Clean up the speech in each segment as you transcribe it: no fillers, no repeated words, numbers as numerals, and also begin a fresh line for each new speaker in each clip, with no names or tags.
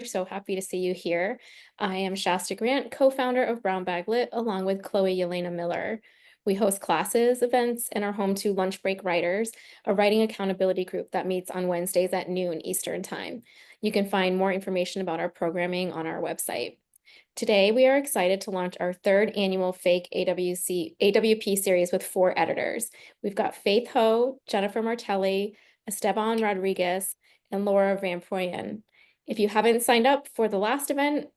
So happy to see you here. I am Shasta Grant, co-founder of Brown Bag Lit, along with Chloe Yelena Miller. We host classes, events, and are home to Lunch Break Writers, a writing accountability group that meets on Wednesdays at noon Eastern Time. You can find more information about our programming on our website. Today, we are excited to launch our third annual Fake AWP series with 4 editors. We've got Faith Ho, Jennifer Martelli, Esteban Rodriguez, and Laura Van Proyen. If you haven't signed up for the last event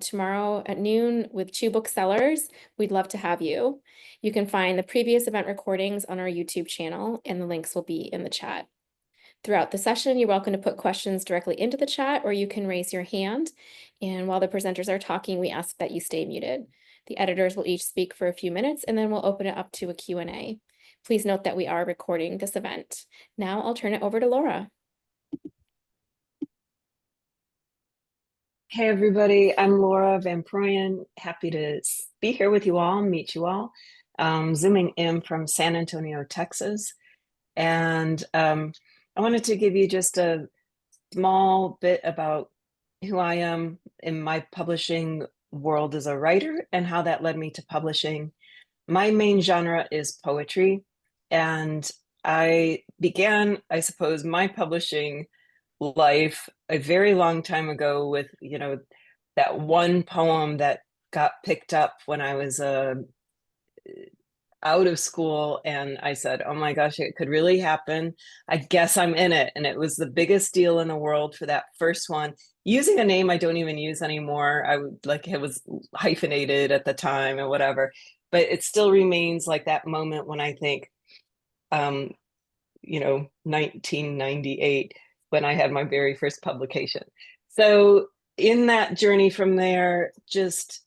tomorrow at noon with 2 booksellers, we'd love to have you. You can find the previous event recordings on our YouTube channel, and the links will be in the chat. Throughout the session, you're welcome to put questions directly into the chat, or you can raise your hand. And while the presenters are talking, we ask that you stay muted. The editors will each speak for a few minutes, and then we'll open it up to a Q&A. Please note that we are recording this event. Now I'll turn it over to Laura.
Hey everybody, I'm Laura Van Proyen. Happy to be here with you all, meet you all. Zooming in from San Antonio, Texas. And I wanted to give you just a small bit about who I am in my publishing world as a writer and how that led me to publishing. My main genre is poetry, and I began, I suppose, my publishing life a very long time ago with, that one poem that got picked up when I was out of school, and I said, oh my gosh, it could really happen. I guess I'm in it. And it was the biggest deal in the world for that first one, using a name I don't even use anymore. I would like, it was hyphenated at the time or whatever, but it still remains like that moment when I think 1998, when I had my very first publication. So in that journey from there, just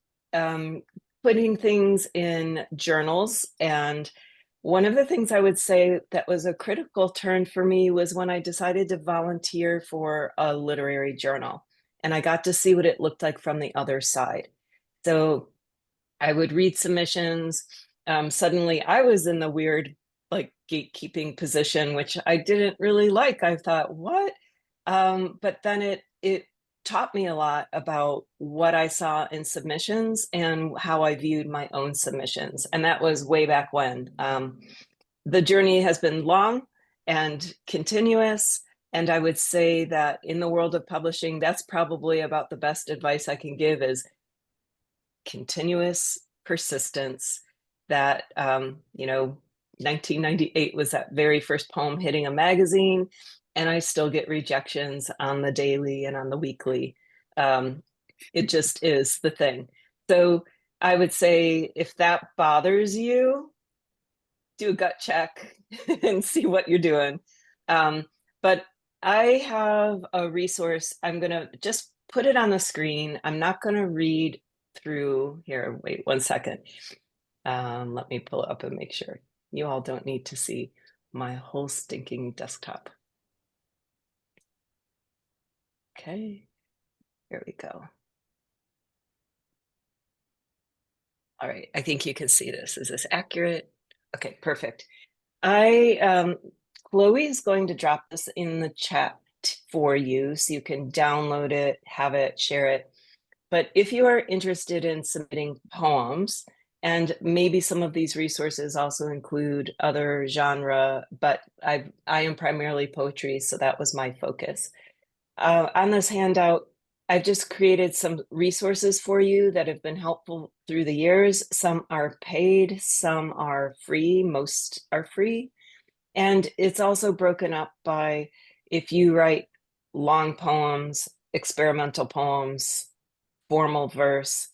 putting things in journals. And one of the things I would say that was a critical turn for me was when I decided to volunteer for a literary journal. And I got to see what it looked like from the other side. So I would read submissions. Suddenly I was in the weird like gatekeeping position, which I didn't really like. I thought, what? But then it taught me a lot about what I saw in submissions and how I viewed my own submissions. And that was way back when. The journey has been long and continuous. And I would say that in the world of publishing, that's probably about the best advice I can give is continuous persistence. That 1998 was that very first poem hitting a magazine, and I still get rejections on the daily and on the weekly. It just is the thing. So I would say if that bothers you, do a gut check and see what you're doing. But I have a resource. I'm going to just put it on the screen. I'm not going to read through here. Wait 1 second. Let me pull it up and make sure. You all don't need to see my whole stinking desktop. Okay, here we go. All right, I think you can see this. Is this accurate? Okay, perfect. Chloe is going to drop this in the chat for you so you can download it, have it, share it. But if you are interested in submitting poems, and maybe some of these resources also include other genre, but I am primarily poetry, so that was my focus. On this handout, I've just created some resources for you that have been helpful through the years. Some are paid, some are free, most are free. And it's also broken up by if you write long poems, experimental poems, formal verse,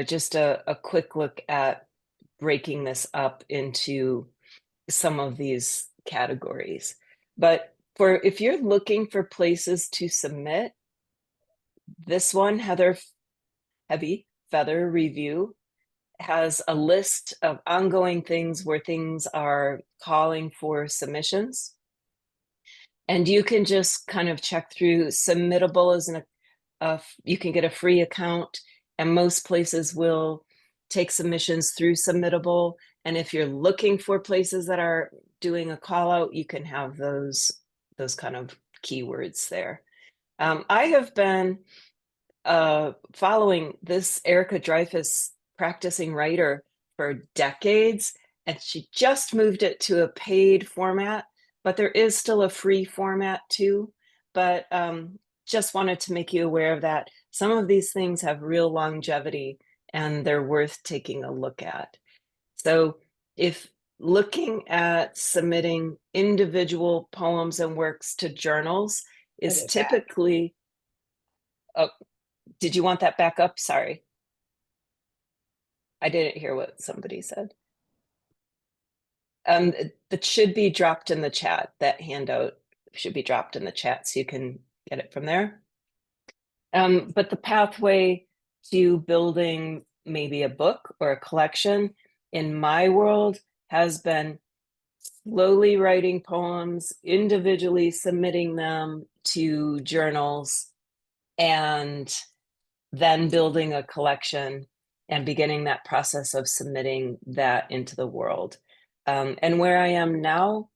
just a quick look at breaking this up into some of these categories. But if you're looking for places to submit, this one, Heavy Feather Review, has a list of ongoing things where things are calling for submissions. And you can just kind of check through. Submittable as you can get a free account, and most places will take submissions through Submittable. And if you're looking for places that are doing a call out, you can have those kind of keywords there. I have been following this Erica Dreyfus practicing writer for decades, and she just moved it to a paid format, but there is still a free format too. But just wanted to make you aware of that. Some of these things have real longevity and they're worth taking a look at. So if looking at submitting individual poems and works to journals is typically, oh, did you want that back up? Sorry. I didn't hear what somebody said. That should be dropped in the chat. That handout should be dropped in the chat so you can get it from there. But the pathway to building maybe a book or a collection in my world has been slowly writing poems, individually submitting them to journals, and then building a collection and beginning that process of submitting that into the world. And where I am now,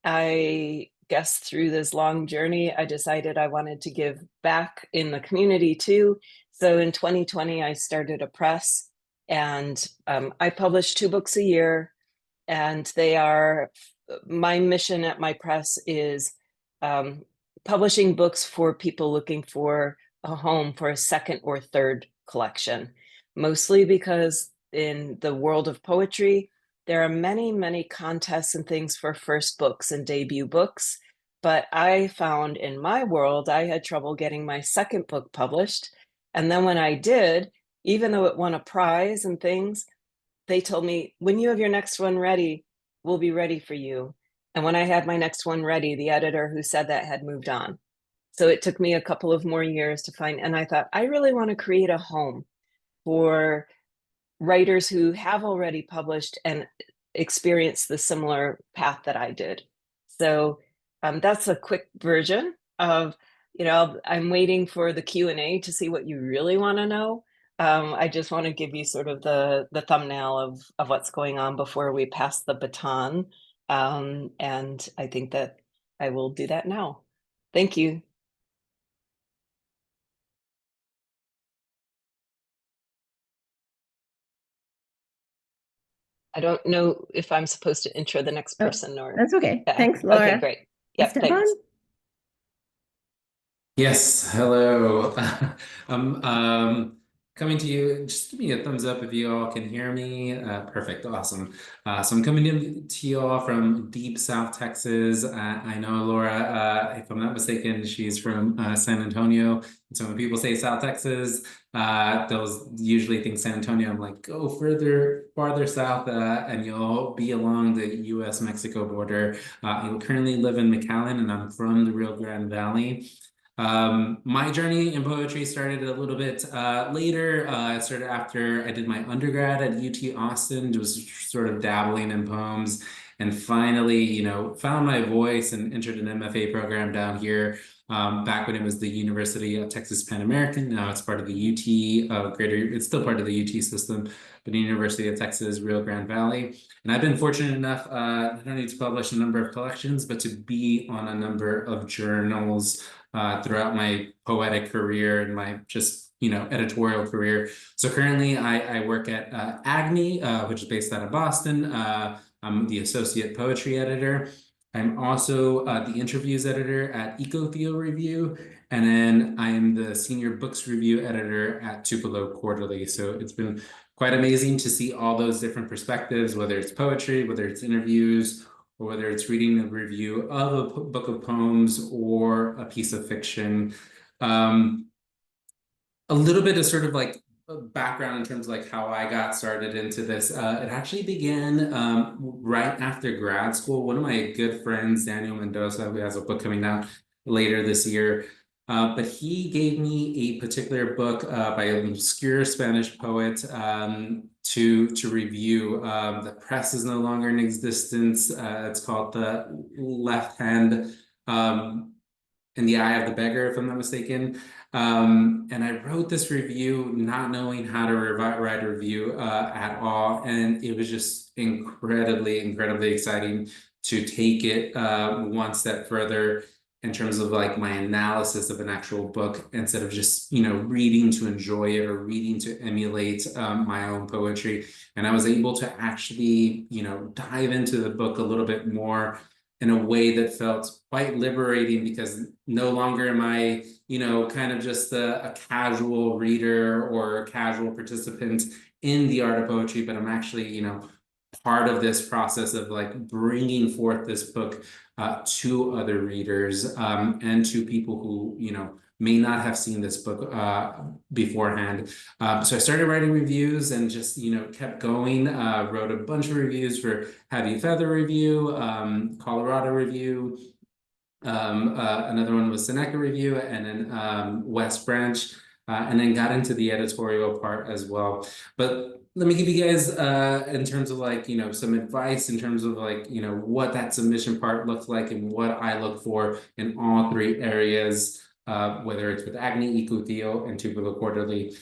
I guess through this long journey, I decided I wanted to give back in the community too. So in 2020, I started a press, and I publish 2 books a year. And they are, my mission at my press is publishing books for people looking for a home for a second or third collection, mostly because in the world of poetry, there are many, many contests and things for first books and debut books. But I found in my world, I had trouble getting my second book published. And then when I did, even though it won a prize and things, they told me, when you have your next one ready, we'll be ready for you. And when I had my next one ready, the editor who said that had moved on. So it took me a couple of more years to find, and I thought, I really want to create a home for writers who have already published and experienced the similar path that I did. So that's a quick version of, I'm waiting for the Q&A to see what you really want to know. I just want to give you sort of the thumbnail of what's going on before we pass the baton. And I think that I will do that now. Thank you. I don't know if I'm supposed to intro the next person or.
That's okay. Thanks, Laura.
Okay, great. Yep, thanks.
Yes, hello. I'm coming to you. Just give me a thumbs up if you all can hear me. Perfect, awesome. So I'm coming in to you all from deep South Texas. I know Laura, if I'm not mistaken, she's from San Antonio. And so when people say South Texas, they'll usually think San Antonio. I'm like, go farther south, and you'll be along the U.S.-Mexico border. I currently live in McAllen, and I'm from the Rio Grande Valley. My journey in poetry started a little bit later. It started after I did my undergrad at UT Austin. It was sort of dabbling in poems, and finally, found my voice and entered an MFA program down here. Back when it was the University of Texas Pan American. Now it's part of the UT it's still part of the UT system, but the University of Texas Rio Grande Valley. And I've been fortunate enough not only to publish a number of collections, but to be on a number of journals throughout my poetic career and my just editorial career. So currently I work at Agni, which is based out of Boston. I'm the associate poetry editor. I'm also the interviews editor at EcoTheo Review, and then I'm the senior books review editor at Tupelo Quarterly. So it's been quite amazing to see all those different perspectives, whether it's poetry, whether it's interviews, or whether it's reading a review of a book of poems or a piece of fiction. A little bit of sort of like background in terms of like how I got started into this. It actually began right after grad school. One of my good friends, Daniel Mendoza, who has a book coming out later this year, but he gave me a particular book by an obscure Spanish poet to review. The press is no longer in existence. It's called The Left Hand in the Eye of the Beggar, if I'm not mistaken. And I wrote this review not knowing how to write a review at all. And it was just incredibly, incredibly exciting to take it one step further in terms of like my analysis of an actual book instead of just, you know, reading to enjoy it or reading to emulate my own poetry. And I was able to actually, you know, dive into the book a little bit more in a way that felt quite liberating, because no longer am I, you know, kind of just a casual reader or a casual participant in the art of poetry, but I'm actually, you know, part of this process of like bringing forth this book to other readers and to people who, you know, may not have seen this book beforehand. So I started writing reviews and just, you know, kept going, wrote a bunch of reviews for Heavy Feather Review, Colorado Review, another one was Seneca Review, and then West Branch, and then got into the editorial part as well. But let me give you guys, in terms of like, you know, some advice in terms of like, you know, what that submission part looks like and what I look for in all three areas, whether it's with Agni, Ecotio, and Tubular Quarterly.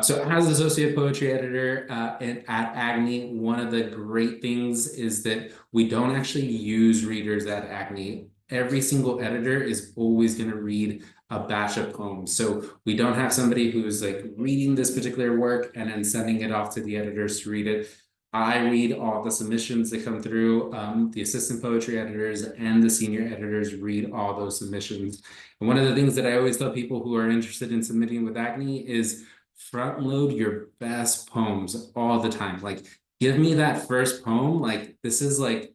So as associate poetry editor at Agni, one of the great things is that we don't actually use readers at Agni. Every single editor is always going to read a batch of poems. So we don't have somebody who's like reading this particular work and then sending it off to the editors to read it. I read all the submissions that come through. The assistant poetry editors and the senior editors read all those submissions. And one of the things that I always tell people who are interested in submitting with Agni is front load your best poems all the time. Like, give me that first poem. Like, this is like,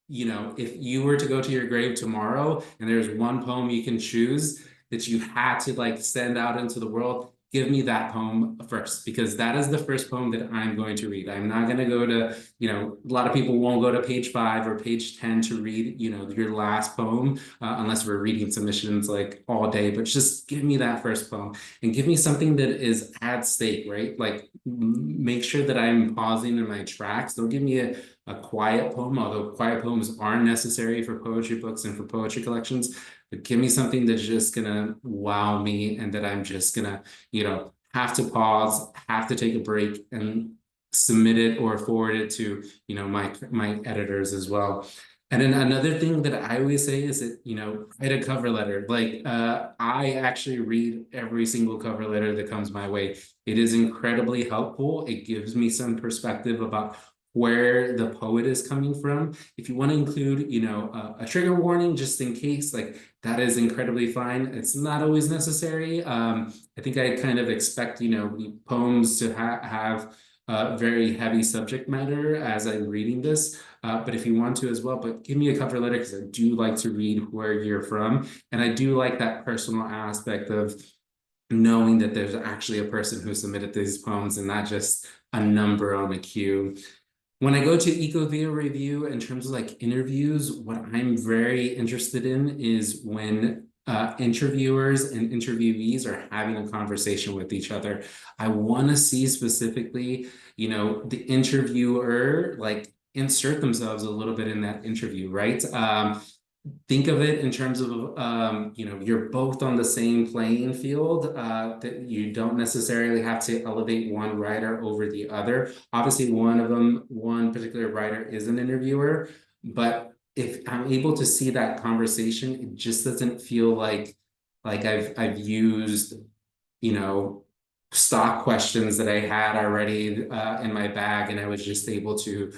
you know, if you were to go to your grave tomorrow and there's one poem you can choose that you had to like send out into the world, give me that poem first, because that is the first poem that I'm going to read. I'm not going to go to, you know, a lot of people won't go to page 5 or page 10 to read, you know, your last poem, unless we're reading submissions like all day, but just give me that first poem and give me something that is at stake, right? Like, make sure that I'm pausing in my tracks. Don't give me a quiet poem, although quiet poems are necessary for poetry books and for poetry collections, but give me something that's just gonna wow me and that I'm just gonna, you know, have to pause, have to take a break and submit it or forward it to, you know, my editors as well. And then another thing that I always say is that, you know, write a cover letter. Like, I actually read every single cover letter that comes my way. It is incredibly helpful. It gives me some perspective about where the poet is coming from. If you want to include, you know, a trigger warning just in case, like, that is incredibly fine. It's not always necessary. I think I kind of expect, you know, poems to have very heavy subject matter as I'm reading this. But if you want to as well, but give me a cover letter, because I do like to read where you're from. And I do like that personal aspect of knowing that there's actually a person who submitted these poems and not just a number on a queue. When I go to Ecovia Review, in terms of like interviews, what I'm very interested in is when interviewers and interviewees are having a conversation with each other. I want to see specifically, you know, the interviewer like insert themselves a little bit in that interview, right? Think of it in terms of, you know, you're both on the same playing field, that you don't necessarily have to elevate one writer over the other. Obviously, one particular writer is an interviewer, but if I'm able to see that conversation, it just doesn't feel like I've used, you know, stock questions that I had already in my bag, and I was just able to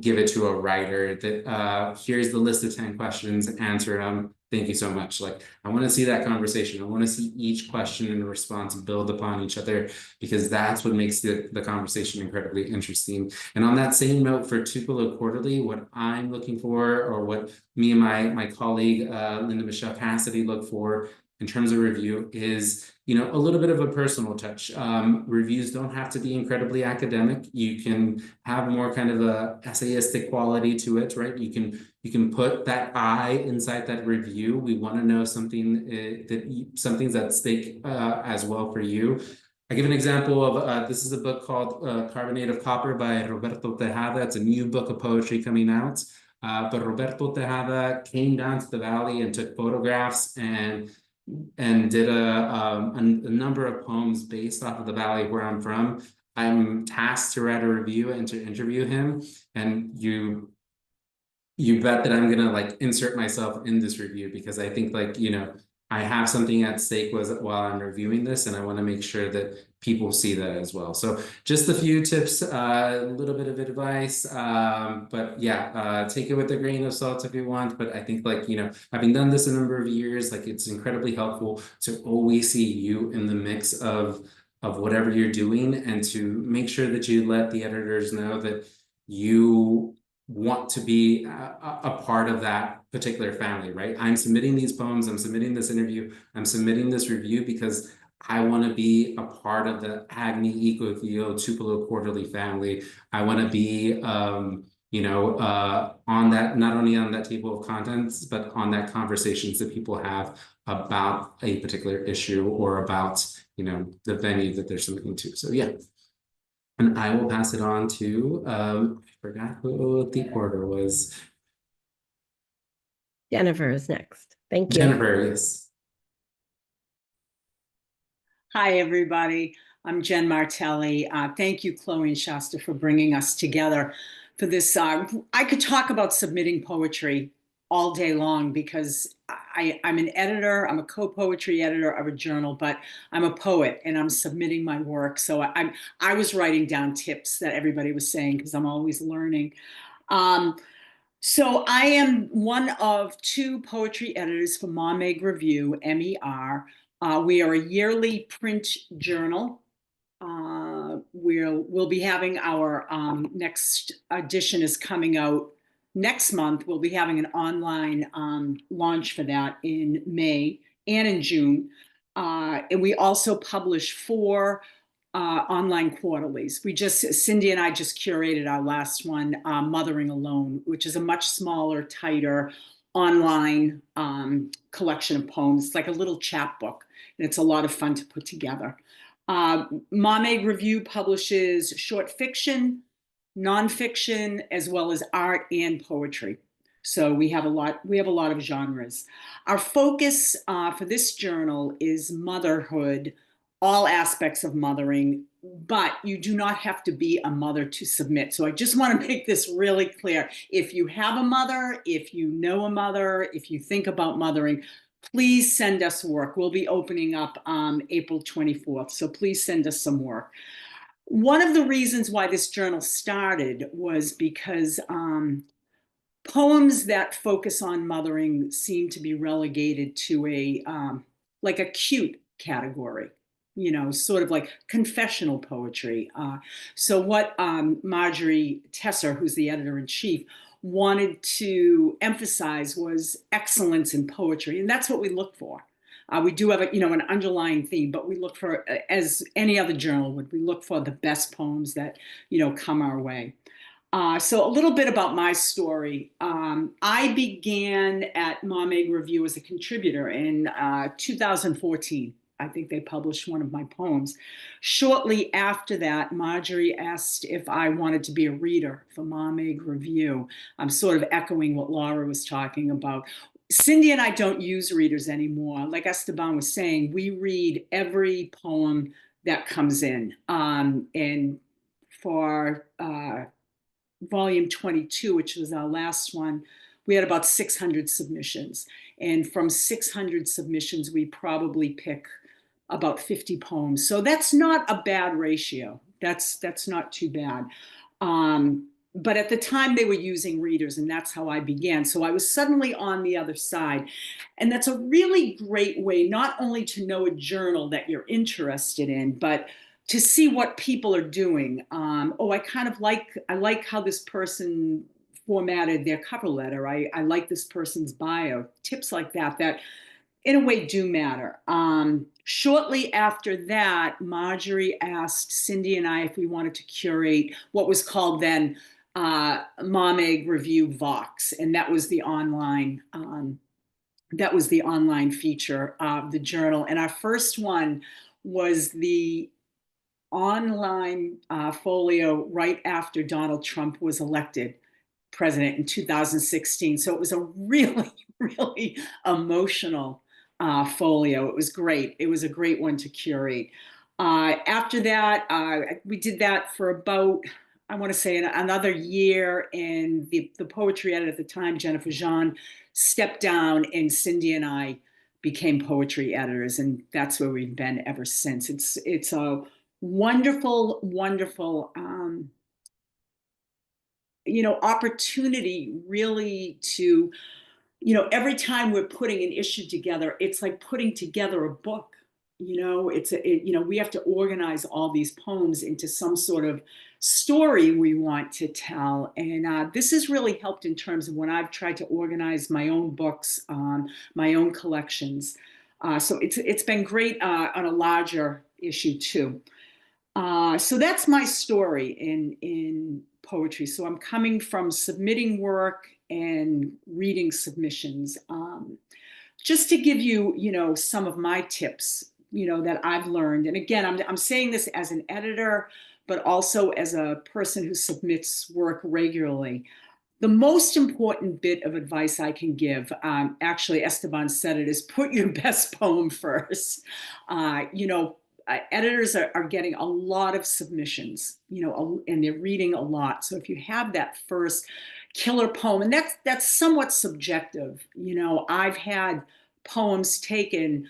give it to a writer that here's the list of 10 questions, answer them. Thank you so much. Like, I want to see that conversation. I want to see each question and response build upon each other, because that's what makes the conversation incredibly interesting. And on that same note, for Tupelo Quarterly, what I'm looking for, or what me and my colleague Linda Michelle Cassidy look for in terms of review, is, you know, a little bit of a personal touch. Reviews don't have to be incredibly academic. You can have more kind of a essayistic quality to it, right? You can put that I inside that review. We want to know something something's at stake as well for you. I give an example of this is a book called Carbonate of Copper by Roberto Tejada. It's a new book of poetry coming out. But Roberto Tejada came down to the valley and took photographs and did a number of poems based off of the valley where I'm from. I'm tasked to write a review and to interview him, and you you bet that I'm gonna like insert myself in this review because I think like, you know, I have something at stake while I'm reviewing this, and I want to make sure that people see that as well. So just a few tips, a little bit of advice, but yeah, take it with a grain of salt if you want. But I think like, you know, having done this a number of years, like it's incredibly helpful to always see you in the mix of whatever you're doing, and to make sure that you let the editors know that you want to be a part of that particular family, right? I'm submitting these poems, I'm submitting this interview, I'm submitting this review because I want to be a part of the Agni Ecofield Tupelo Quarterly family. I want to be, you know, on that, not only on that table of contents, but on that conversations that people have about a particular issue or about, you know, the venue that they're submitting to. So yeah. And I will pass it on to, I forgot who the order was.
Jennifer is next. Thank you.
Jennifer, yes.
Hi, everybody. I'm Jen Martelli. Thank you, Chloe and Shasta, for bringing us together for this. I could talk about submitting poetry all day long because I'm an editor. I'm a co-poetry editor of a journal, but I'm a poet and I'm submitting my work. So I was writing down tips that everybody was saying because I'm always learning. So I am one of two poetry editors for Meg Review, MER. We are a yearly print journal. We'll be having our next edition is coming out next month. We'll be having an online launch for that in May and in June. And we also publish 4 online quarterlies. Cindy and I just curated our last one, Mothering Alone, which is a much smaller, tighter online collection of poems. It's like a little chapbook, and it's a lot of fun to put together. Meg Review publishes short fiction, nonfiction, as well as art and poetry. So we have a lot of genres. Our focus for this journal is motherhood, all aspects of mothering, but you do not have to be a mother to submit. So I just want to make this really clear. If you have a mother, if you know a mother, if you think about mothering, please send us work. We'll be opening up April 24th. So please send us some work. One of the reasons why this journal started was because poems that focus on mothering seem to be relegated to a like a cute category, you know, sort of like confessional poetry. So what Marjorie Tesser, who's the editor-in-chief, wanted to emphasize was excellence in poetry, and that's what we look for. We do have an underlying theme, but we look for, as any other journal would, we look for the best poems that come our way. So a little bit about my story. I began at Meg Review as a contributor in 2014. I think they published one of my poems. Shortly after that, Marjorie asked if I wanted to be a reader for Meg Review. I'm sort of echoing what Laura was talking about. Cindy and I don't use readers anymore. Like Esteban was saying, we read every poem that comes in. And for volume 22, which was our last one, we had about 600 submissions. And from 600 submissions, we probably pick about 50 poems. So that's not a bad ratio. That's not too bad. But at the time they were using readers, and that's how I began. So I was suddenly on the other side. And that's a really great way, not only to know a journal that you're interested in, but to see what people are doing. I like how this person formatted their cover letter. I like this person's bio. Tips like that in a way do matter. Shortly after that, Marjorie asked Cindy and I if we wanted to curate what was called then Meg Review Vox, and that was the online feature of the journal. And our first one was the online folio right after Donald Trump was elected president in 2016. So it was a really, really emotional folio. It was great. It was a great one to curate. After that, we did that for about I want to say another year, and the poetry editor at the time, Jennifer Jean, stepped down, and Cindy and I became poetry editors, and that's where we've been ever since. It's a wonderful, wonderful opportunity, really, to, every time we're putting an issue together, it's like putting together a book. We have to organize all these poems into some sort of story we want to tell. And this has really helped in terms of when I've tried to organize my own books, my own collections. So it's been great on a larger issue too. So that's my story in poetry. So I'm coming from submitting work and reading submissions. Just to give you, some of my tips, that I've learned. And again, I'm saying this as an editor, but also as a person who submits work regularly. The most important bit of advice I can give, actually Esteban said it, is put your best poem first. Editors are getting a lot of submissions, and they're reading a lot. So if you have that first killer poem, and that's somewhat subjective. I've had poems taken,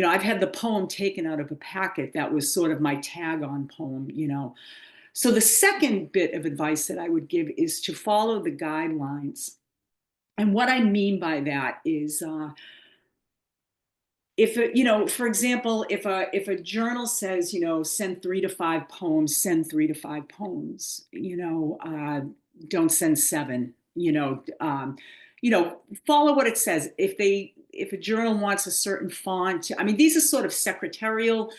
I've had the poem taken out of a packet that was sort of my tag on poem. So the second bit of advice that I would give is to follow the guidelines. And what I mean by that is, for example, if a journal says, send 3 to 5 poems, send 3 to 5 poems. Don't send 7. Follow what it says. If a journal wants a certain font, I mean, these are sort of secretarial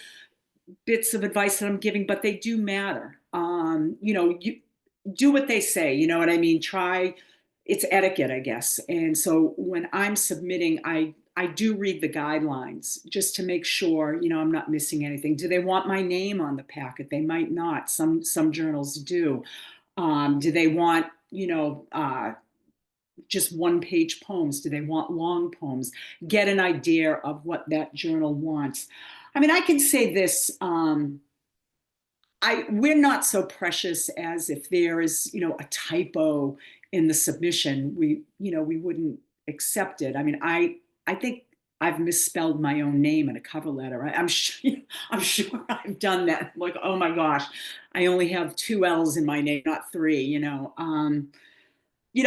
bits of advice that I'm giving, but they do matter. You do what they say, you know what I mean? It's etiquette, I guess. And so when I'm submitting, I do read the guidelines just to make sure, I'm not missing anything. Do they want my name on the packet? They might not. Some journals do. Do they want, just 1-page poems? Do they want long poems? Get an idea of what that journal wants. I mean, I can say this, we're not so precious as if there is, a typo in the submission, we wouldn't accept it. I mean, I think I've misspelled my own name in a cover letter. I'm sure I've done that. Like, oh my gosh, I only have 2 L's in my name, not 3,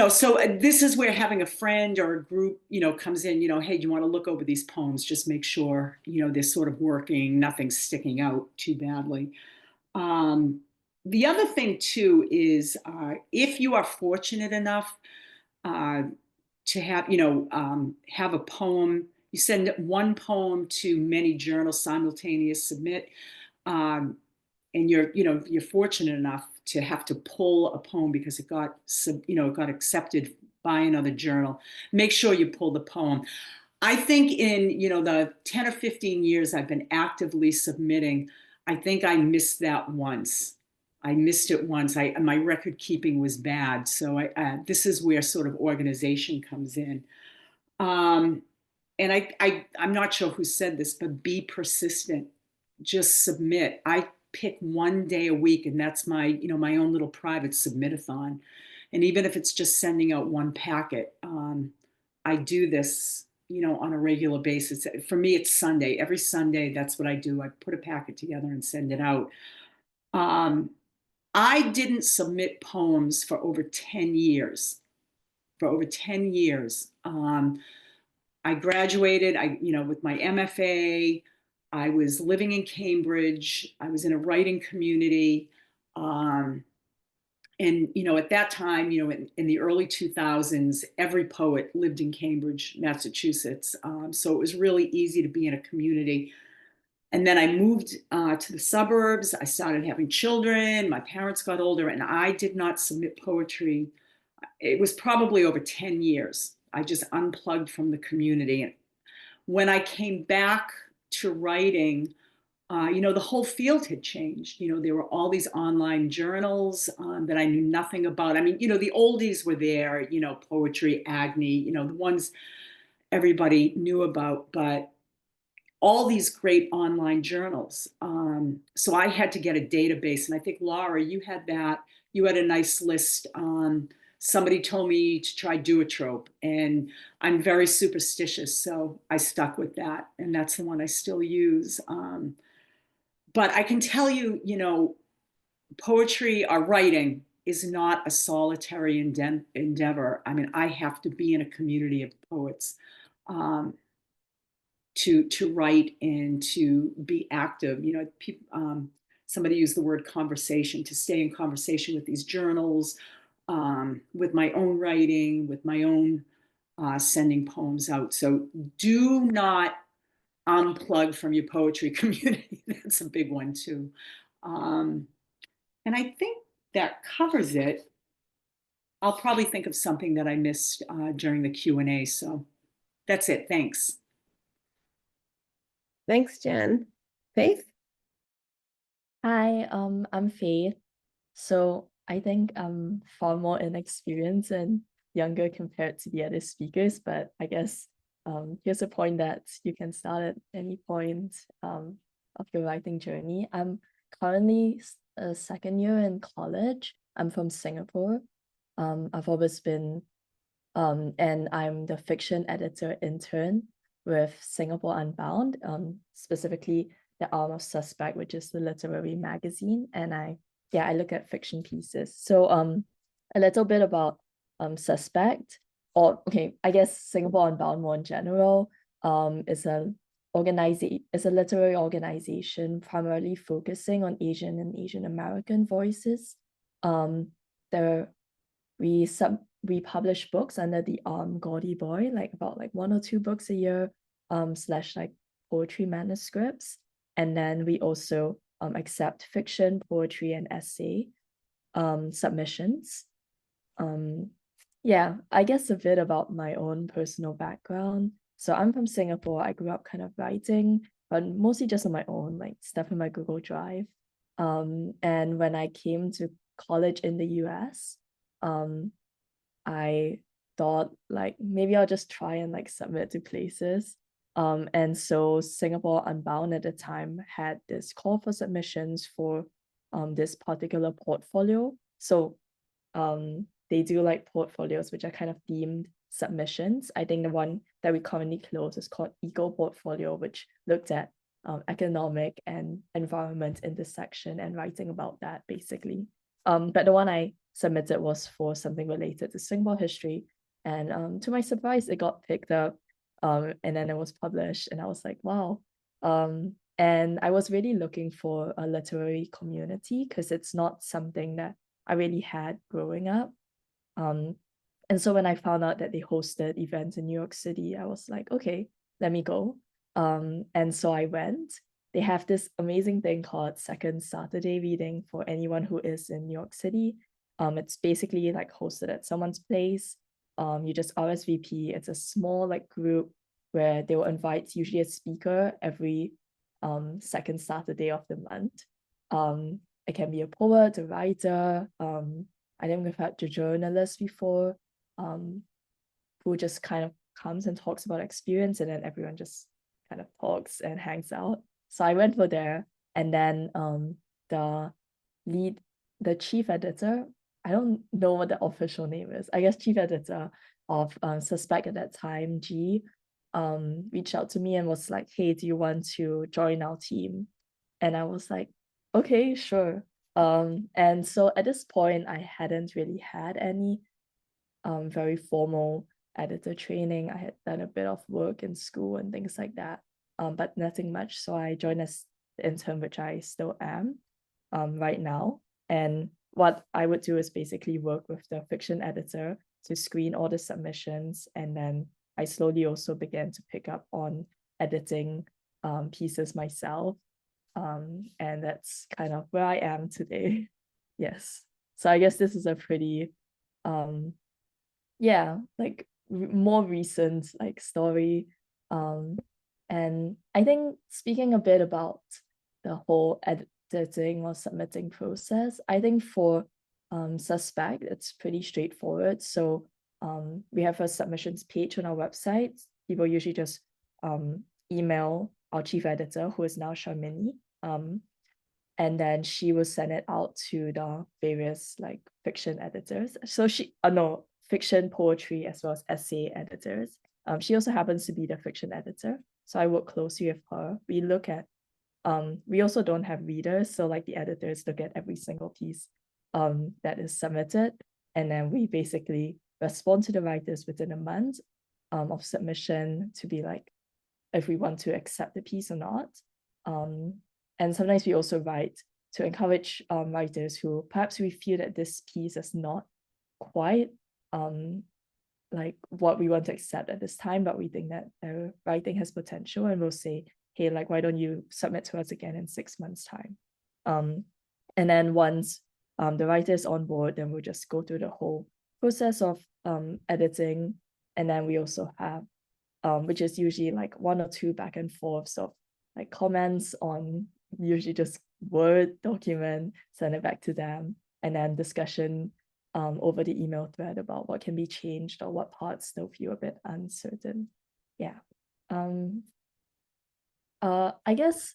so this is where having a friend or a group, comes in, hey, you want to look over these poems, just make sure, they're sort of working, nothing's sticking out too badly. The other thing too is, if you are fortunate enough to have a poem, you send one poem to many journals, simultaneous submit, and you're fortunate enough to have to pull a poem because it got accepted by another journal. Make sure you pull the poem. I think in the 10 or 15 years I've been actively submitting, I think I missed that once. I missed it once. My record keeping was bad. So this is where sort of organization comes in. And I'm not sure who said this, but be persistent. Just submit. I pick 1 day a week, and that's my my own little private submit-a-thon. And even if it's just sending out 1 packet, I do this on a regular basis. For me, it's Sunday. Every Sunday, that's what I do. I put a packet together and send it out. I didn't submit poems for over 10 years. For over 10 years. I graduated, with my MFA. I was living in Cambridge. I was in a writing community. And, at that time, in the early 2000s, every poet lived in Cambridge, Massachusetts. So it was really easy to be in a community. And then I moved to the suburbs. I started having children. My parents got older, and I did not submit poetry. It was probably over 10 years. I just unplugged from the community. And when I came back to writing, the whole field had changed. There were all these online journals that I knew nothing about. I mean, the oldies were there, Poetry, Agni, the ones everybody knew about. But all these great online journals. So I had to get a database, and I think, Laura, you had that. You had a nice list. Somebody told me to try Duotrope, and I'm very superstitious, so I stuck with that, and that's the one I still use. But I can tell you, you know, poetry or writing is not a solitary endeavor. I mean, I have to be in a community of poets to write and to be active. You know, people, somebody used the word conversation, to stay in conversation with these journals, with my own writing, with my own sending poems out. So do not unplug from your poetry community. That's a big one too. And I think that covers it. I'll probably think of something that I missed during the Q&A. So that's it. Thanks.
Thanks, Jen. Faith?
Hi, I'm Faith. So I think I'm far more inexperienced and younger compared to the other speakers, but I guess here's a point that you can start at any point of your writing journey. I'm currently a second year in college. I'm from Singapore. I've always been, and I'm the fiction editor intern with Singapore Unbound, specifically the arm of Suspect, which is the literary magazine. And I look at fiction pieces. So a little bit about Suspect, or okay, I guess Singapore Unbound more in general, is a literary organization primarily focusing on Asian and Asian American voices. We publish books under the Gaudy Boy, like about like 1 or 2 books a year, slash like poetry manuscripts. And then we also accept fiction, poetry, and essay submissions. Yeah, I guess a bit about my own personal background. So I'm from Singapore. I grew up kind of writing, but mostly just on my own, like stuff in my Google Drive. And when I came to college in the US, I thought like maybe I'll just try and like submit to places. And so Singapore Unbound at the time had this call for submissions for this particular portfolio. So they do like portfolios which are kind of themed submissions. I think the one that we currently close is called Eco Portfolio, which looked at economic and environment intersection and writing about that basically. But the one I submitted was for something related to Singapore history. And to my surprise, it got picked up. And then it was published, and I was like, wow. And I was really looking for a literary community because it's not something that I really had growing up. And so when I found out that they hosted events in New York City, I was like, okay, let me go. And so I went. They have this amazing thing called Second Saturday Reading for anyone who is in New York City. It's basically like hosted at someone's place. You just RSVP. It's a small like group where they will invite usually a speaker every second Saturday of the month. It can be a poet, a writer. I think we've had a journalist before, who just kind of comes and talks about experience, and then everyone just kind of talks and hangs out. So I went for there, and then the chief editor, I don't know what the official name is. I guess chief editor of Suspect at that time, G, reached out to me and was like, hey, do you want to join our team? And I was like, okay, sure. And so at this point, I hadn't really had any very formal editor training. I had done a bit of work in school and things like that, but nothing much. So I joined as the intern, which I still am right now. And what I would do is basically work with the fiction editor to screen all the submissions. And then I slowly also began to pick up on editing pieces myself. And that's kind of where I am today. Yes. So I guess this is a pretty, like more recent like story. And I think speaking a bit about the whole editing or submitting process, I think for Suspect, it's pretty straightforward. So we have a submissions page on our website. People usually just email our chief editor, who is now Sharmini. And then she will send it out to the various like fiction editors. So no, fiction, poetry, as well as essay editors. She also happens to be the fiction editor. So I work closely with her. We look at, we also don't have readers. So like the editors look at every single piece that is submitted. And then we basically respond to the writers within a month of submission to be like, if we want to accept the piece or not. And sometimes we also write to encourage writers who perhaps we feel that this piece is not quite like what we want to accept at this time, but we think that their writing has potential, and we'll say, hey, like, why don't you submit to us again in 6 months' time? And then once the writer is on board, then we'll just go through the whole process of editing. And then we also have, which is usually like 1 or 2 back and forths of like comments on usually just Word document, send it back to them, and then discussion over the email thread about what can be changed or what parts still feel a bit uncertain. Yeah. I guess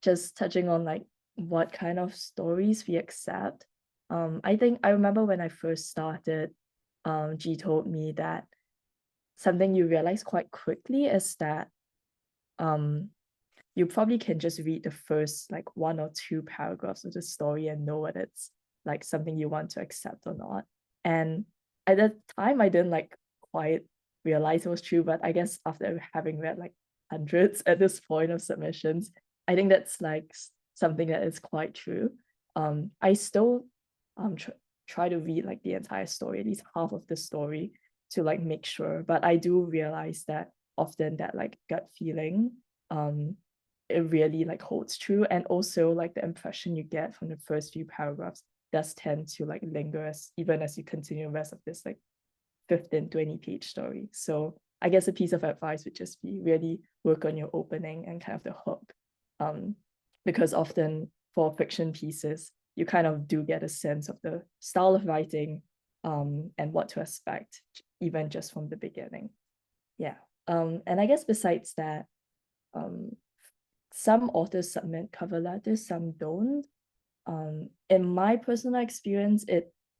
just touching on like what kind of stories we accept. I think I remember when I first started, G told me that something you realize quite quickly is that you probably can just read the first like 1 or 2 paragraphs of the story and know whether it's like something you want to accept or not. And at that time, I didn't like quite realize it was true, but I guess after having read like hundreds at this point of submissions, I think that's like something that is quite true. I still try to read like the entire story, at least half of the story, to like make sure, but I do realize that often that like gut feeling it really like holds true, and also like the impression you get from the first few paragraphs does tend to like linger even as you continue the rest of this like 15-20 page story. So I guess a piece of advice would just be really work on your opening and kind of the hook, because often for fiction pieces you kind of do get a sense of the style of writing and what to expect even just from the beginning. Yeah. And I guess besides that, some authors submit cover letters, some don't. In my personal experience,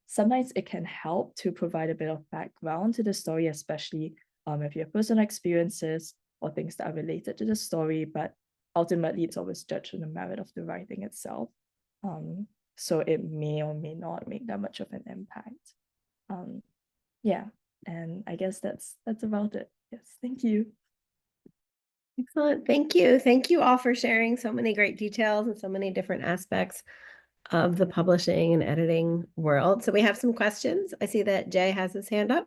sometimes it can help to provide a bit of background to the story, especially if you have personal experiences or things that are related to the story, but ultimately it's always judged on the merit of the writing itself. So it may or may not make that much of an impact. Yeah, and I guess that's about it. Yes, thank you.
Excellent. Thank you. Thank you all for sharing so many great details and so many different aspects of the publishing and editing world. So we have some questions. I see that Jay has his hand up.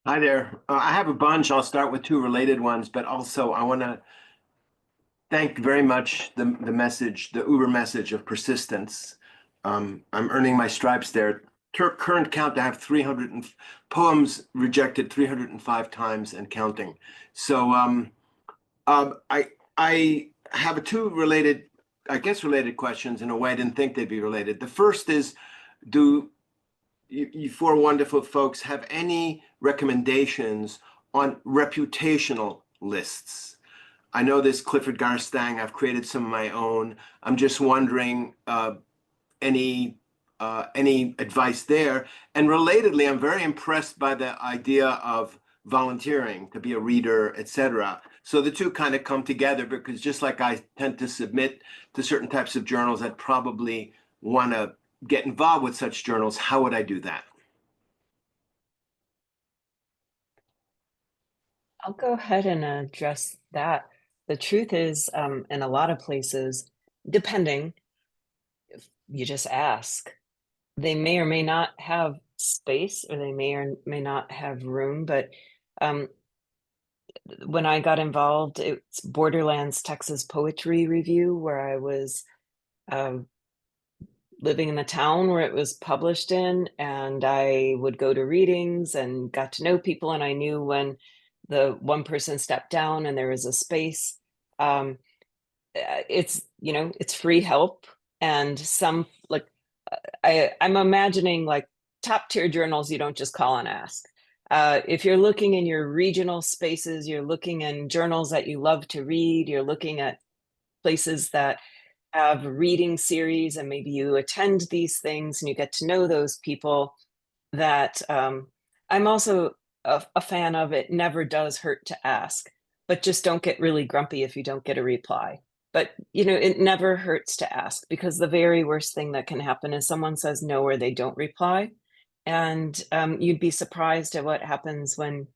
Hi there. I have a bunch. I'll start with 2 related ones, but also I want to thank very much the message, the Uber message of persistence. I'm earning my stripes there. Current count, I have 300 poems rejected 305 times and counting. So I have 2 related, I guess related questions in a way I didn't think they'd be related. The first is, do you 4 wonderful folks have any recommendations on reputational lists? I know this Clifford Garstang, I've created some of my own. I'm just wondering any advice there. And relatedly, I'm very impressed by the idea of volunteering to be a reader, etc. So the 2 kind of come together, because just like I tend to submit to certain types of journals, I'd probably want to get involved with such journals. How would I do that?
I'll go ahead and address that. The truth is, in a lot of places, depending, if you just ask, they may or may not have space, or they may or may not have room. But when I got involved, it's Borderlands Texas Poetry Review, where I was living in the town where it was published in, and I would go to readings and got to know people, and I knew when the one person stepped down and there was a space. It's, you know, it's free help, and some like I'm imagining like top tier journals you don't just call and ask. If you're looking in your regional spaces, you're looking in journals that you love to read, you're looking at places that have reading series, and maybe you attend these things and you get to know those people, that I'm also a fan of. It never does hurt to ask, but just don't get really grumpy if you don't get a reply. But, you know, it never hurts to ask, because the very worst thing that can happen is someone says no or they don't reply. And you'd be surprised at what happens when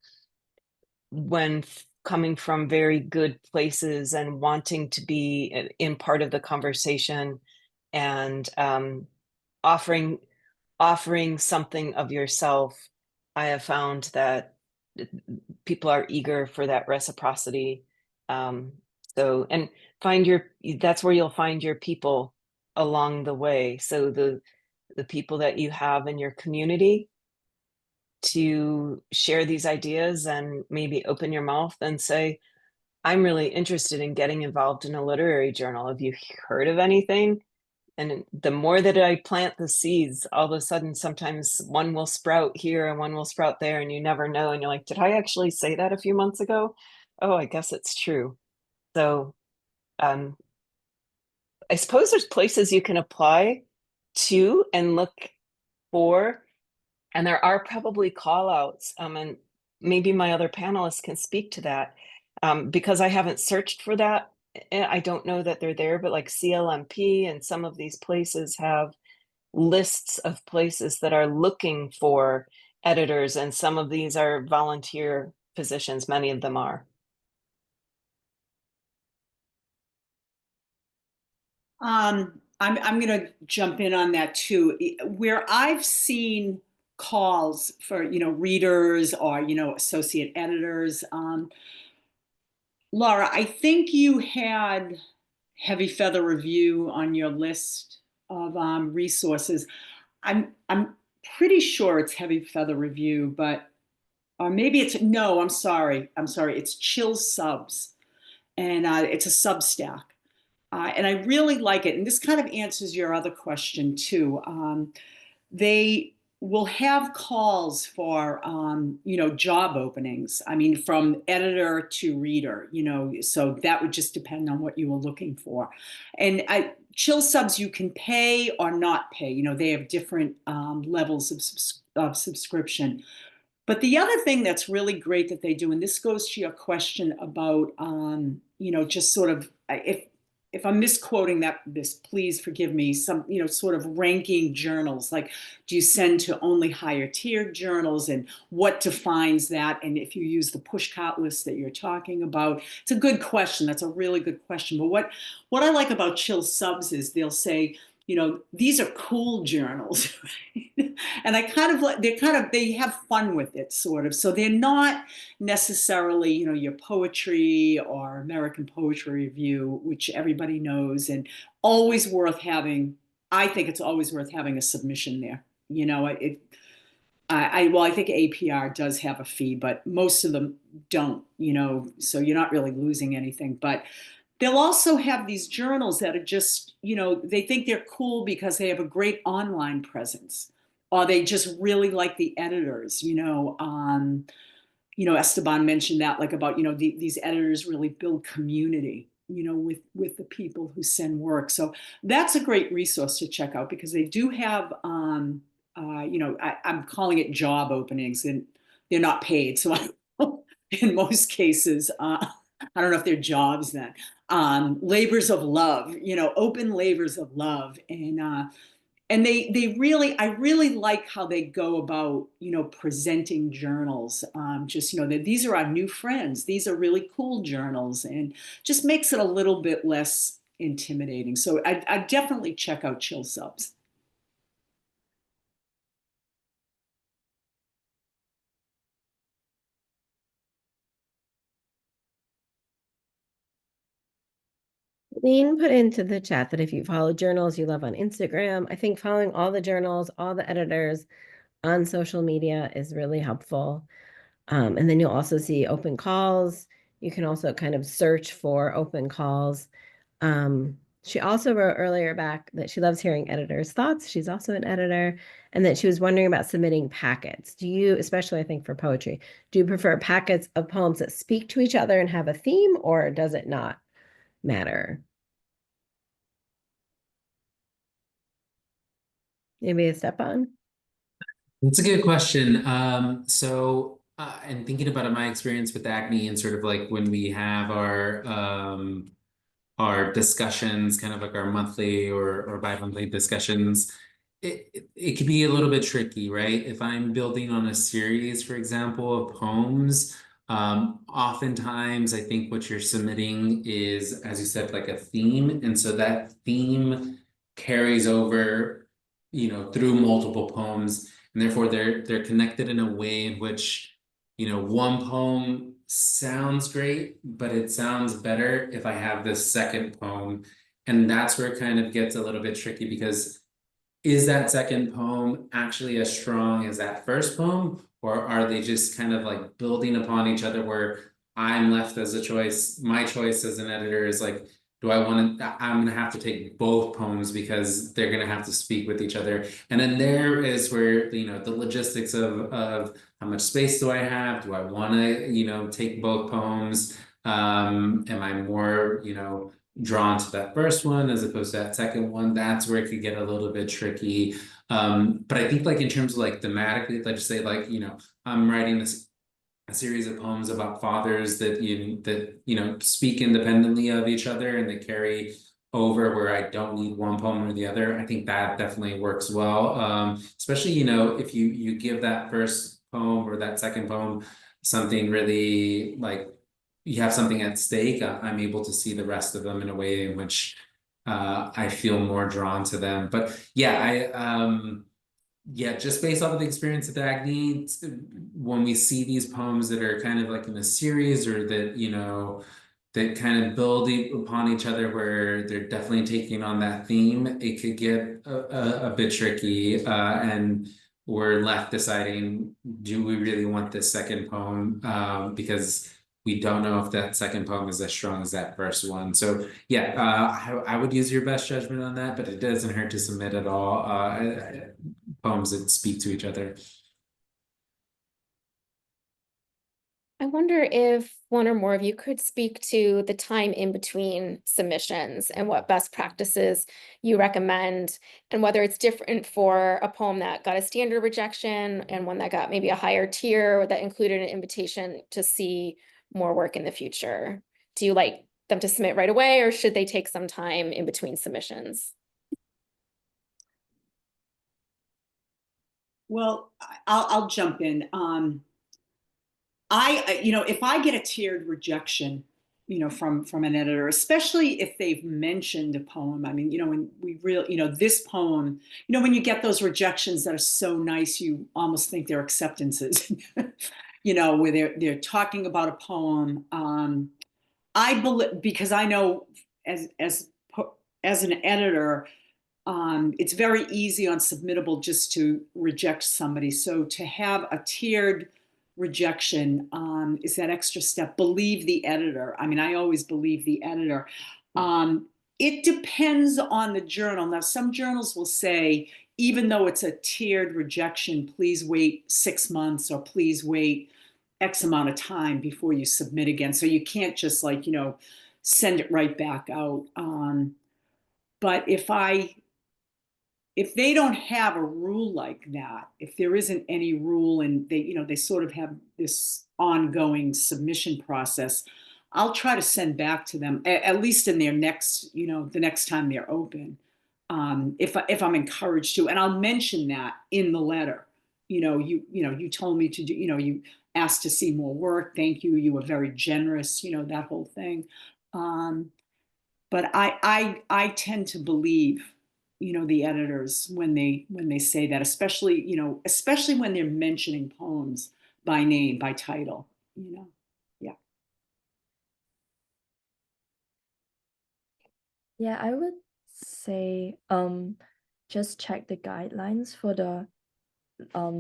coming from very good places and wanting to be in part of the conversation, and offering something of yourself. I have found that people are eager for that reciprocity. So, and that's where you'll find your people along the way. So the people that you have in your community to share these ideas, and maybe open your mouth and say, I'm really interested in getting involved in a literary journal. Have you heard of anything? And the more that I plant the seeds, all of a sudden, sometimes one will sprout here and one will sprout there, and you never know. And you're like, did I actually say that a few months ago? Oh, I guess it's true. So I suppose there's places you can apply to and look for, and there are probably call outs. And maybe my other panelists can speak to that, because I haven't searched for that. I don't know that they're there, but like CLMP and some of these places have lists of places that are looking for editors, and some of these are volunteer positions. Many of them are.
I'm going to jump in on that too. Where I've seen calls for, readers or, associate editors, Laura, I think you had Heavy Feather Review on your list of resources. I'm pretty sure it's Heavy Feather Review, but or maybe it's no. I'm sorry. It's Chill Subs, and it's a Substack, and I really like it. And this kind of answers your other question too. They will have calls for job openings. I mean, from editor to reader, so that would just depend on what you were looking for. And Chill Subs, you can pay or not pay. They have different levels of subscription. But the other thing that's really great that they do, and this goes to your question about, just sort of, if I'm misquoting this, please forgive me, some, sort of ranking journals, like, do you send to only higher tiered journals, and what defines that? And if you use the pushcart list that you're talking about, it's a good question. That's a really good question. But what I like about Chill Subs is they'll say, these are cool journals. And I kind of like, they have fun with it, sort of. So they're not necessarily, your poetry or American Poetry Review, which everybody knows, and always worth having. I think it's always worth having a submission there. I think APR does have a fee, but most of them don't, so you're not really losing anything. But they'll also have these journals that are just, they think they're cool because they have a great online presence, or they just really like the editors. Esteban mentioned that, like, about, these editors really build community, with the people who send work. So that's a great resource to check out, because they do have, I'm calling it job openings, and they're not paid. So in most cases, I don't know if they're jobs then. Labors of love, open labors of love. And they really, I really like how they go about, presenting journals. Just, that these are our new friends. These are really cool journals, and just makes it a little bit less intimidating. So I definitely check out Chill Subs.
Lean put into the chat that if you follow journals you love on Instagram, I think following all the journals, all the editors on social media is really helpful. And then you'll also see open calls. You can also kind of search for open calls. She also wrote earlier back that she loves hearing editors' thoughts. She's also an editor, and that she was wondering about submitting packets. Do you, especially I think for poetry, do you prefer packets of poems that speak to each other and have a theme, or does it not matter? Maybe a step on?
That's a good question. And thinking about my experience with acne and sort of like when we have our discussions, kind of like our monthly or bi-monthly discussions, it could be a little bit tricky, right? If I'm building on a series, for example, of poems, oftentimes I think what you're submitting is, as you said, like a theme. And so that theme carries over, through multiple poems. And therefore they're connected in a way in which, one poem sounds great, but it sounds better if I have this second poem. And that's where it kind of gets a little bit tricky, because is that second poem actually as strong as that first poem? Or are they just kind of like building upon each other, where I'm left as a choice? My choice as an editor is like, do I want to, I'm going to have to take both poems because they're going to have to speak with each other. And then there is where, the logistics of how much space do I have? Do I want to, take both poems? Am I more, drawn to that first one as opposed to that second one? That's where it could get a little bit tricky. But I think like in terms of like thematically, let's just say like, I'm writing a series of poems about fathers that speak independently of each other and they carry over, where I don't need one poem or the other. I think that definitely works well. Especially, if you give that first poem or that second poem something really like, you have something at stake, I'm able to see the rest of them in a way in which I feel more drawn to them. But yeah, just based off of the experience of acne, when we see these poems that are kind of like in a series, or that, that kind of build upon each other, where they're definitely taking on that theme, it could get a bit tricky. And we're left deciding, do we really want this second poem? Because we don't know if that second poem is as strong as that first one. So yeah, I would use your best judgment on that, but it doesn't hurt to submit at all. Poems that speak to each other.
I wonder if one or more of you could speak to the time in between submissions and what best practices you recommend, and whether it's different for a poem that got a standard rejection and one that got maybe a higher tier, or that included an invitation to see more work in the future. Do you like them to submit right away, or should they take some time in between submissions?
Well, I'll jump in. If I get a tiered rejection, from an editor, especially if they've mentioned a poem. I mean, when we really, this poem, when you get those rejections that are so nice, you almost think they're acceptances, where they're talking about a poem. I believe, because I know as an editor, it's very easy on Submittable just to reject somebody. So to have a tiered rejection is that extra step. Believe the editor. I mean, I always believe the editor. It depends on the journal. Now, some journals will say, even though it's a tiered rejection, please wait 6 months, or please wait X amount of time before you submit again. So you can't just send it right back out. But if they don't have a rule like that, if there isn't any rule, and they sort of have this ongoing submission process, I'll try to send back to them, at least in their next, the next time they're open, if I'm encouraged to, and I'll mention that in the letter. You told me to do, you asked to see more work. Thank you. You were very generous. That whole thing. But I tend to believe, the editors when they say that, especially when they're mentioning poems by name, by title. Yeah.
Yeah, I would say just check the guidelines for the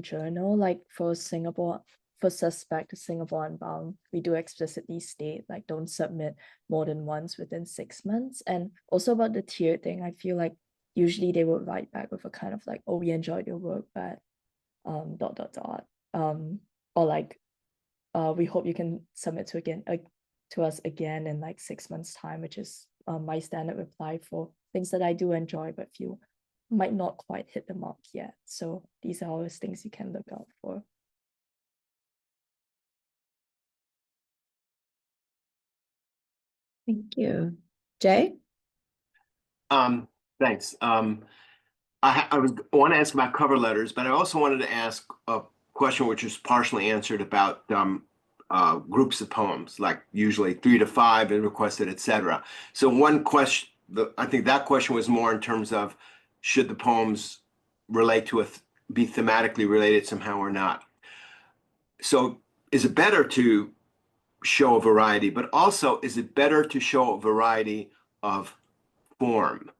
journal. Like for Singapore for Suspect Singapore Unbound, we do explicitly state like don't submit more than once within 6 months. And also about the tiered thing, I feel like usually they would write back with a kind of like, oh, we enjoyed your work, but or like we hope you can submit to us again in like 6 months time, which is my standard reply for things that I do enjoy but feel might not quite hit the mark yet. So these are always things you can look out for.
Thank you. Jay?
Thanks. I want to ask about cover letters, but I also wanted to ask a question which is partially answered about groups of poems, like usually 3 to 5 and requested, etc. So one question, I think that question was more in terms of should the poems relate to be thematically related somehow or not. So is it better to show a variety, but also is it better to show a variety of form?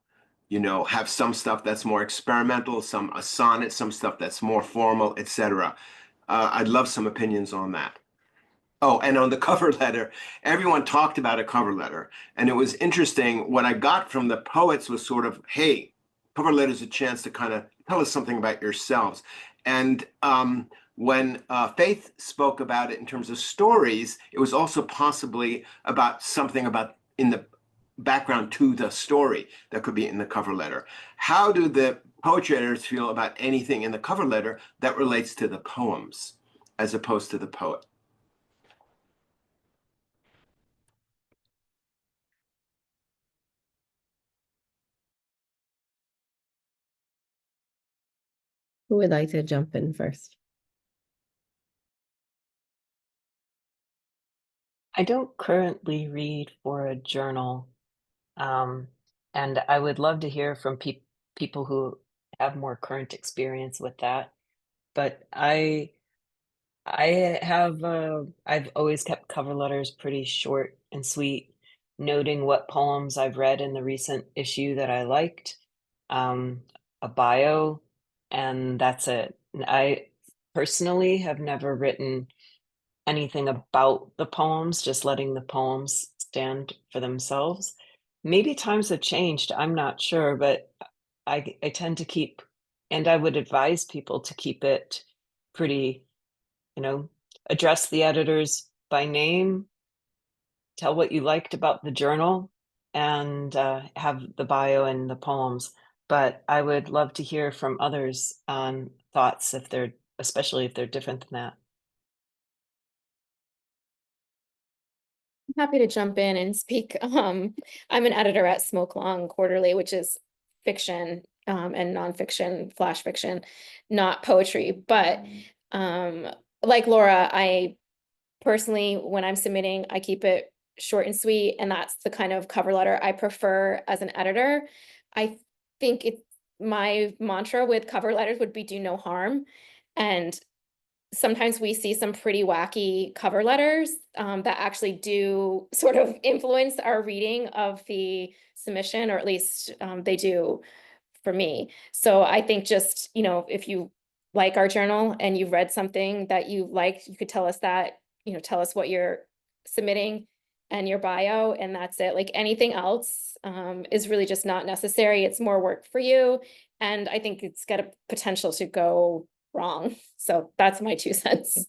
You know, have some stuff that's more experimental, some a sonnet, some stuff that's more formal, etc. I'd love some opinions on that. Oh, and on the cover letter, everyone talked about a cover letter. And it was interesting. What I got from the poets was sort of, hey, cover letter is a chance to kind of tell us something about yourselves. And when Faith spoke about it in terms of stories, it was also possibly about something about in the background to the story that could be in the cover letter. How do the poetry editors feel about anything in the cover letter that relates to the poems as opposed to the poet?
Who would like to jump in first?
I don't currently read for a journal, and I would love to hear from people who have more current experience with that. But I've always kept cover letters pretty short and sweet, noting what poems I've read in the recent issue that I liked, a bio, and that's it. I personally have never written anything about the poems, just letting the poems stand for themselves. Maybe times have changed, I'm not sure, but I tend to keep, and I would advise people to keep it pretty, address the editors by name, tell what you liked about the journal, and have the bio and the poems. But I would love to hear from others on thoughts especially if they're different than that.
Happy to jump in and speak. I'm an editor at Smoke Long Quarterly, which is fiction and nonfiction, flash fiction, not poetry. But like Laura, I personally, when I'm submitting, I keep it short and sweet, and that's the kind of cover letter I prefer as an editor. I think my mantra with cover letters would be do no harm. And sometimes we see some pretty wacky cover letters that actually do sort of influence our reading of the submission, or at least they do for me. So I think just, if you like our journal and you've read something that you liked, you could tell us that, tell us what you're submitting and your bio, and that's it. Like anything else is really just not necessary. It's more work for you. And I think it's got a potential to go wrong. So that's my 2 cents.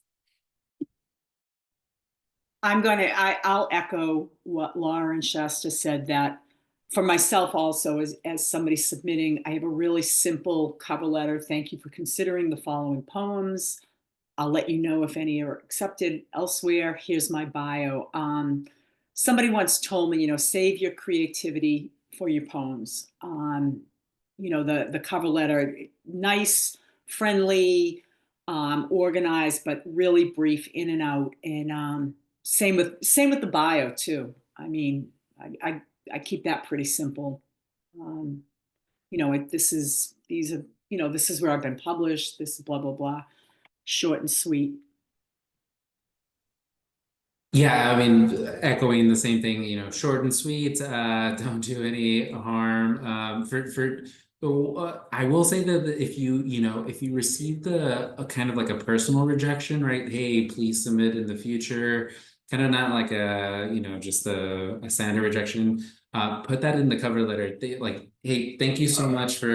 I'll echo what Laura and Shasta said, that for myself also, as somebody submitting, I have a really simple cover letter. Thank you for considering the following poems. I'll let you know if any are accepted elsewhere. Here's my bio. Somebody once told me, save your creativity for your poems. The cover letter, nice, friendly, organized, but really brief, in and out. And same with the bio too. I mean, I keep that pretty simple. This is where I've been published. This is blah blah blah. Short and sweet.
Yeah, I mean, echoing the same thing, short and sweet, don't do any harm. For So I will say that if if you received a kind of like a personal rejection, right? Hey, please submit in the future. Kind of not like just a standard rejection. Put that in the cover letter. Like, hey, thank you so much for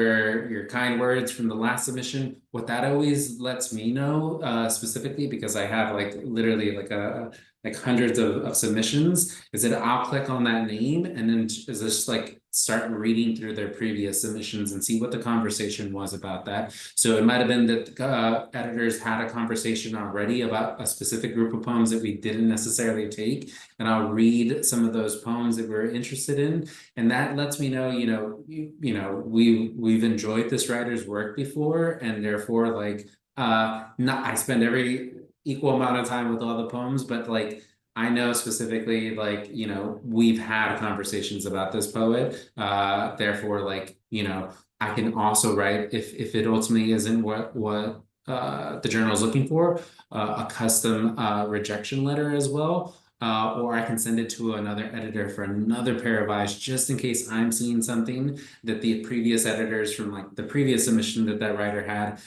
your kind words from the last submission. What that always lets me know, specifically because I have like literally like hundreds of submissions, is that I'll click on that name and then just like start reading through their previous submissions and see what the conversation was about that. So it might have been that editors had a conversation already about a specific group of poems that we didn't necessarily take, and I'll read some of those poems that we're interested in, and that lets me know, we've enjoyed this writer's work before, and therefore like not I spend every equal amount of time with all the poems, but like I know specifically, like, we've had conversations about this poet. Therefore, like, I can also write if it ultimately isn't what the journal is looking for, a custom rejection letter as well. Or I can send it to another editor for another pair of eyes, just in case I'm seeing something that the previous editors from like the previous submission that writer had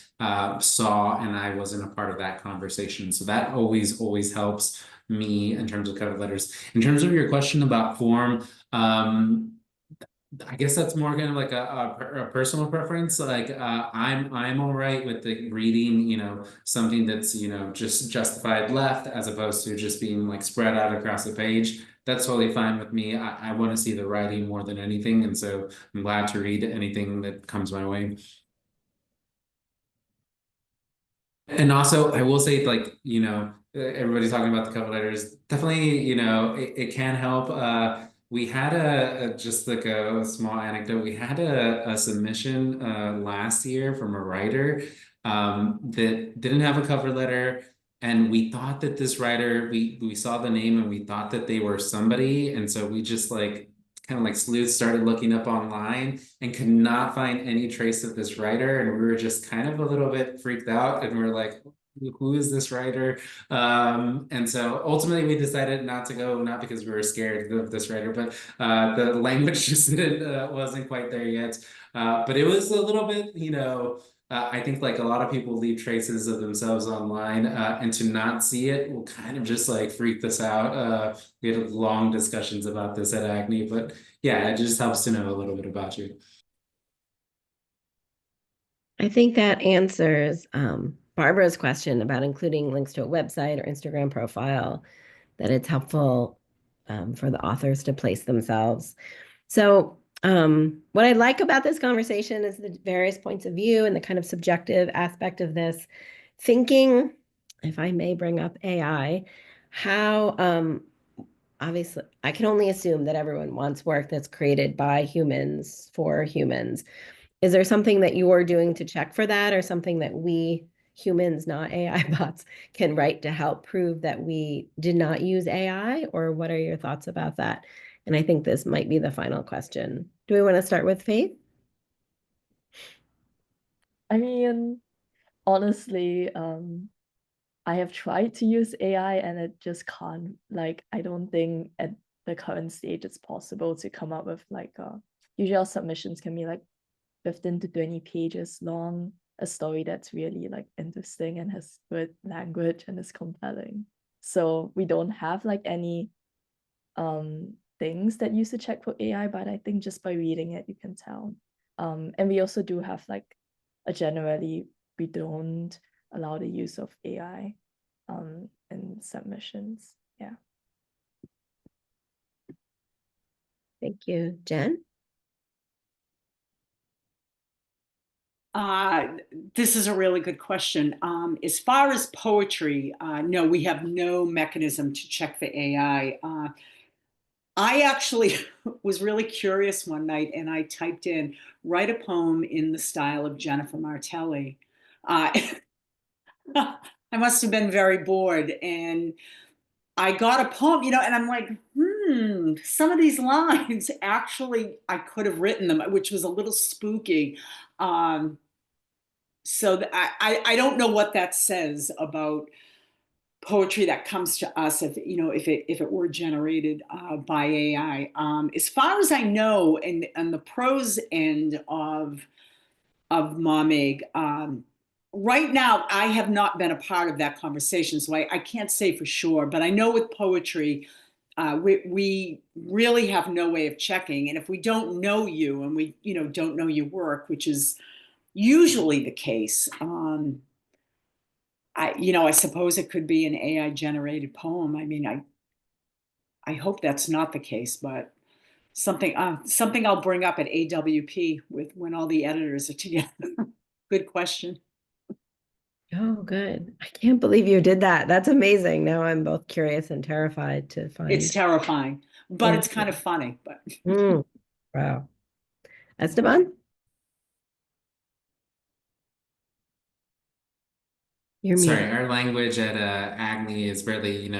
saw, and I wasn't a part of that conversation. So that always helps me in terms of cover letters. In terms of your question about form, I guess that's more kind of like a personal preference. Like I'm all right with the reading, something that's just justified left as opposed to just being like spread out across the page. That's totally fine with me. I want to see the writing more than anything, and so I'm glad to read anything that comes my way. And also, I will say, like, everybody's talking about the cover letters. Definitely, it can help. We had just like a small anecdote. We had a submission last year from a writer that didn't have a cover letter. And we thought that this writer, we saw the name and we thought that they were somebody. And so we just like kind of like sleuths started looking up online and could not find any trace of this writer, and we were just kind of a little bit freaked out, and we are like, who is this writer? And so ultimately we decided not to go, not because we were scared of this writer, but the language just wasn't quite there yet. But it was a little bit, I think like a lot of people leave traces of themselves online, and to not see it will kind of just like freak us out. We had long discussions about this at Acne, but yeah, it just helps to know a little bit about you.
I think that answers Barbara's question about including links to a website or Instagram profile, that it's helpful for the authors to place themselves. So what I like about this conversation is the various points of view and the kind of subjective aspect of this. Thinking, if I may bring up AI, how obviously I can only assume that everyone wants work that's created by humans for humans. Is there something that you're doing to check for that, or something that we humans, not AI bots, can write to help prove that we did not use AI? Or what are your thoughts about that? And I think this might be the final question. Do we want to start with Faith?
I mean, honestly, I have tried to use AI and it just can't, like, I don't think at the current stage it's possible to come up with like usually our submissions can be like 15 to 20 pages long, a story that's really like interesting and has good language and is compelling. So we don't have like any things that use to check for AI, but I think just by reading it you can tell. And we also do have like generally we don't allow the use of AI in submissions. Yeah.
Thank you. Jen?
This is a really good question. As far as poetry, no, we have no mechanism to check for AI. I actually was really curious one night and I typed in, write a poem in the style of Jennifer Martelli. I must have been very bored, and I got a poem, and I'm like, some of these lines actually I could have written them, which was a little spooky. So I don't know what that says about poetry that comes to us, if it were generated by AI. As far as I know, and the prose end of Momig, right now I have not been a part of that conversation, so I can't say for sure. But I know with poetry, we really have no way of checking, and if we don't know you and we don't know your work, which is usually the case. I suppose it could be an AI generated poem. I mean, I hope that's not the case, but something I'll bring up at AWP when all the editors are together. Good question.
Oh, good. I can't believe you did that. That's amazing. Now I'm both curious and terrified to find.
It's terrifying, but
Thank
it's kind of funny. But
wow. Esteban? You're
Sorry,
muted.
our language at Agni is really,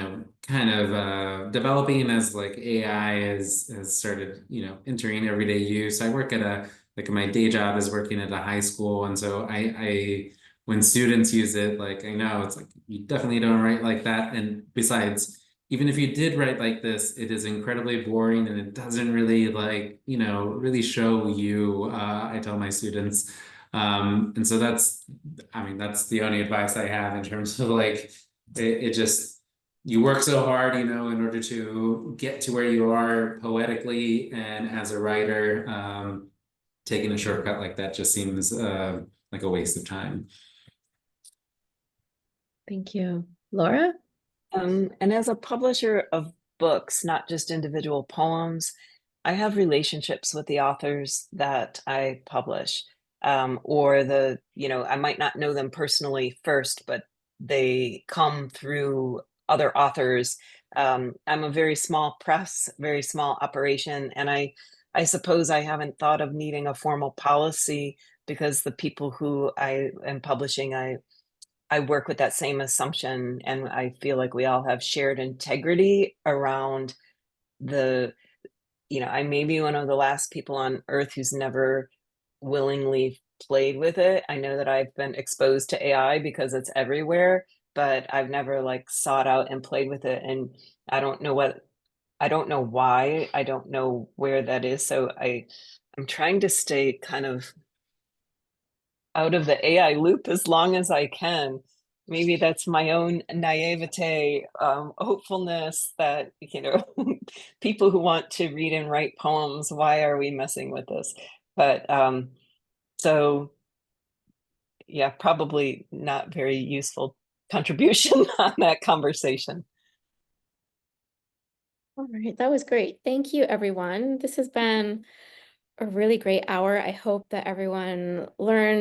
kind of developing as like AI has started, entering everyday use. I work at my day job is working at a high school, and so I when students use it, like I know it's like you definitely don't write like that. And besides, even if you did write like this, it is incredibly boring and it doesn't really like, really show you. I tell my students. And so that's the only advice I have in terms of like, it just, you work so hard, in order to get to where you are poetically and as a writer, taking a shortcut like that just seems like a waste of time.
Thank you. Laura?
And as a publisher of books, not just individual poems, I have relationships with the authors that I publish. Or I might not know them personally first, but they come through other authors. I'm a very small press, very small operation, and I suppose I haven't thought of needing a formal policy because the people who I am publishing, I work with that same assumption, and I feel like we all have shared integrity around I may be one of the last people on earth who's never willingly played with it. I know that I've been exposed to AI because it's everywhere, but I've never like sought out and played with it. And I don't know why, I don't know where that is. So I'm trying to stay kind of out of the AI loop as long as I can. Maybe that's my own naivete, hopefulness that, people who want to read and write poems, why are we messing with this? But so, yeah, probably not very useful contribution on that conversation.
All right, that was great. Thank you, everyone. This has been a really great hour. I hope that everyone learned